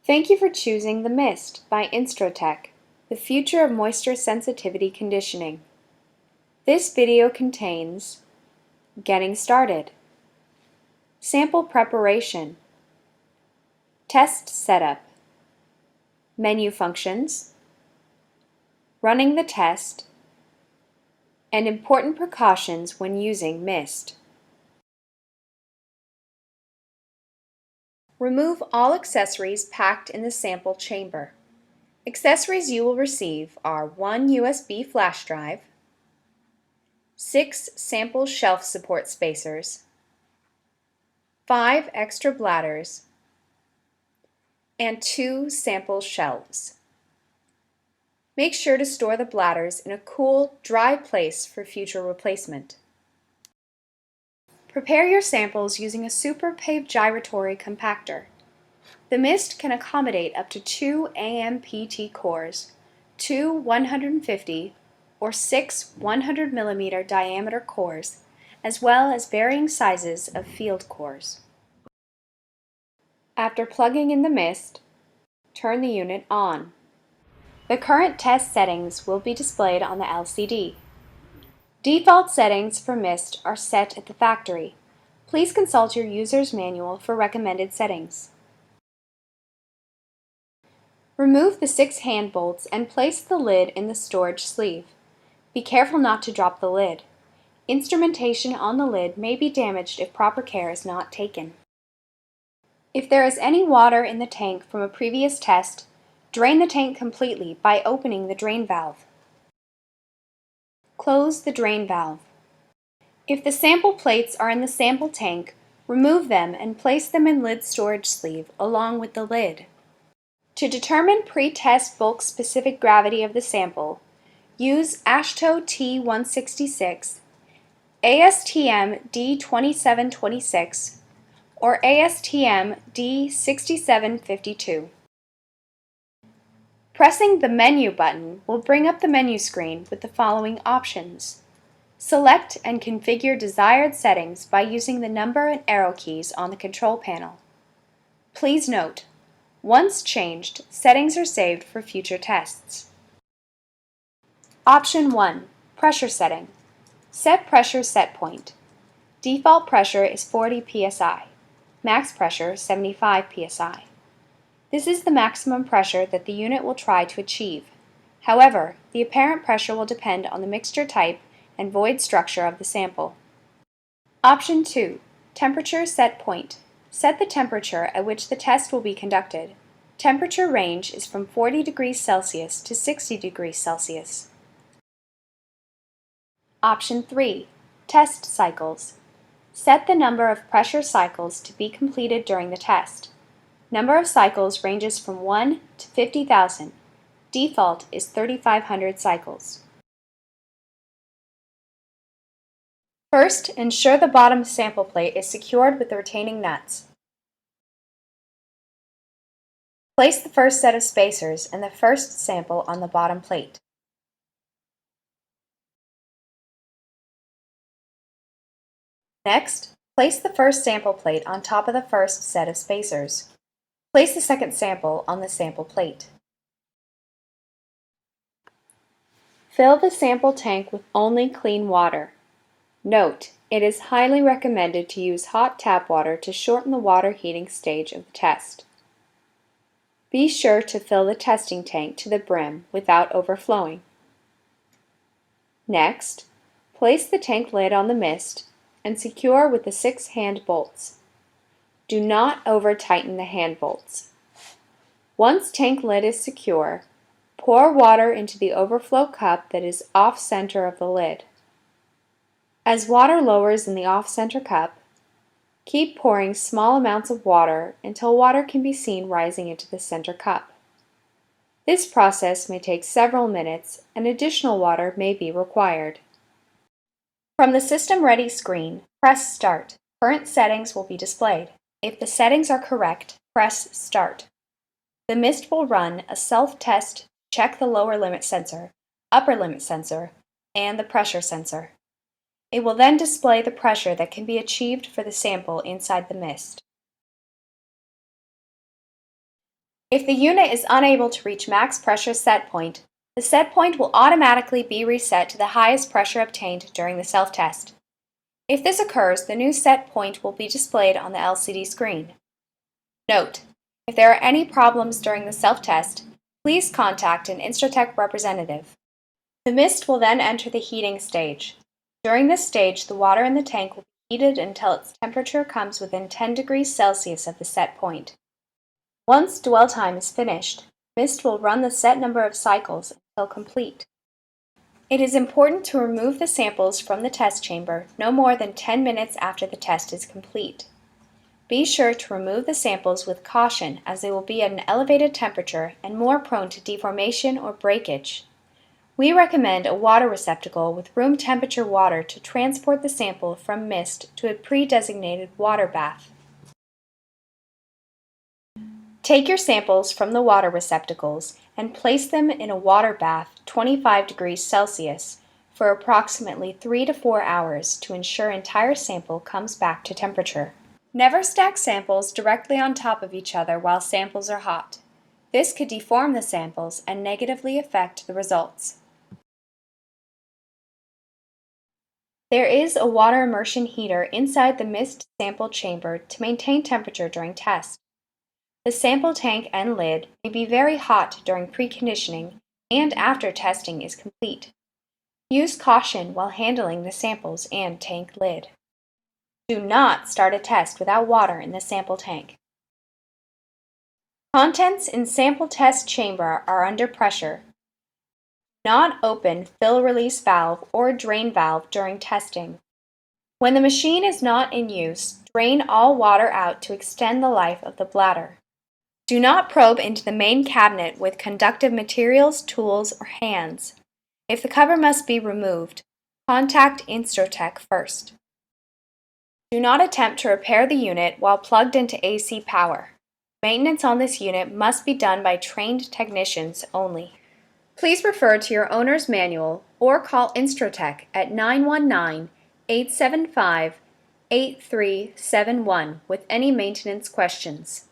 Thank you for choosing the MiST by Instructional, the future of moisture sensitivity conditioning. This video contains getting started, sample preparation, test setup, menu functions, running the test, and important precautions when using MiST. Remove all accessories packed in the sample chamber. Accessories you will receive are 1 USB flash drive, 6 sample shelf support spacers, 5 extra bladders, and 2 sample shelves. Make sure to store the bladders in a cool, dry place for future replacement. Prepare your samples using a super pave gyratory compactor. The MiST can accommodate up to 2 AMPT cores, 2 150 or 6 100 mm diameter cores, as well as varying sizes of field cores. After plugging in the MiST, turn the unit on. The current test settings will be displayed on the LCD. Default settings for MiST are set at the factory. Please consult your user's manual for recommended settings. Remove the 6 hand bolts and place the lid in the storage sleeve. Be careful not to drop the lid. Instrumentation on the lid may be damaged if proper care is not taken. If there is any water in the tank from a previous test, drain the tank completely by opening the drain valve. Close the drain valve. If the sample plates are in the sample tank, remove them and place them in lid storage sleeve along with the lid. To determine pre-test bulk-specific gravity of the sample, use AASHTO T166, ASTM D2726, or ASTM D6752. Pressing the Menu button will bring up the menu screen with the following options. Select and configure desired settings by using the number and arrow keys on the control panel. Please note, once changed, settings are saved for future tests. Option 1. Pressure setting. Set pressure set point. Default pressure is 40 psi. Max pressure 75 psi. This is the maximum pressure that the unit will try to achieve. However, the apparent pressure will depend on the mixture type and void structure of the sample. Option 2. Temperature set point. Set the temperature at which the test will be conducted. Temperature range is from 40 degrees Celsius to 60 degrees Celsius. Option 3. Test cycles. Set the number of pressure cycles to be completed during the test. Number of cycles ranges from 1 to 50,000. Default is 3,500 cycles. First, ensure the bottom sample plate is secured with the retaining nuts. Place the first set of spacers and the first sample on the bottom plate. Next, place the first sample plate on top of the first set of spacers. Place the second sample on the sample plate. Fill the sample tank with only clean water. Note, it is highly recommended to use hot tap water to shorten the water heating stage of the test. Be sure to fill the testing tank to the brim without overflowing. Next, place the tank lid on the MiST and secure with the 6 hand bolts. Do not over-tighten the hand bolts. Once tank lid is secure, pour water into the overflow cup that is off-center of the lid. As water lowers in the off-center cup, keep pouring small amounts of water until water can be seen rising into the center cup. This process may take several minutes and additional water may be required. From the System Ready screen, press Start. Current settings will be displayed. If the settings are correct, press Start. The MiST will run a self-test to check the lower limit sensor, upper limit sensor, and the pressure sensor. It will then display the pressure that can be achieved for the sample inside the MiST. If the unit is unable to reach max pressure set point, the set point will automatically be reset to the highest pressure obtained during the self-test. If this occurs, the new set point will be displayed on the LCD screen. Note: if there are any problems during the self-test, please contact an Instructional representative. The MiST will then enter the heating stage. During this stage, the water in the tank will be heated until its temperature comes within 10 degrees Celsius of the set point. Once dwell time is finished, MiST will run the set number of cycles until complete. It is important to remove the samples from the test chamber no more than 10 minutes after the test is complete. Be sure to remove the samples with caution as they will be at an elevated temperature and more prone to deformation or breakage. We recommend a water receptacle with room temperature water to transport the sample from MiST to a pre-designated water bath. Take your samples from the water receptacles and place them in a water bath 25 degrees Celsius for approximately 3 to 4 hours to ensure entire sample comes back to temperature. Never stack samples directly on top of each other while samples are hot. This could deform the samples and negatively affect the results. There is a water immersion heater inside the MiST sample chamber to maintain temperature during test. The sample tank and lid may be very hot during preconditioning and after testing is complete. Use caution while handling the samples and tank lid. Do not start a test without water in the sample tank. Contents in sample test chamber are under pressure. Do not open fill-release valve or drain valve during testing. When the machine is not in use, drain all water out to extend the life of the bladder. Do not probe into the main cabinet with conductive materials, tools, or hands. If the cover must be removed, contact Instructional first. Do not attempt to repair the unit while plugged into AC power. Maintenance on this unit must be done by trained technicians only. Please refer to your owner's manual or call Instructional at 919-875-8371 with any maintenance questions.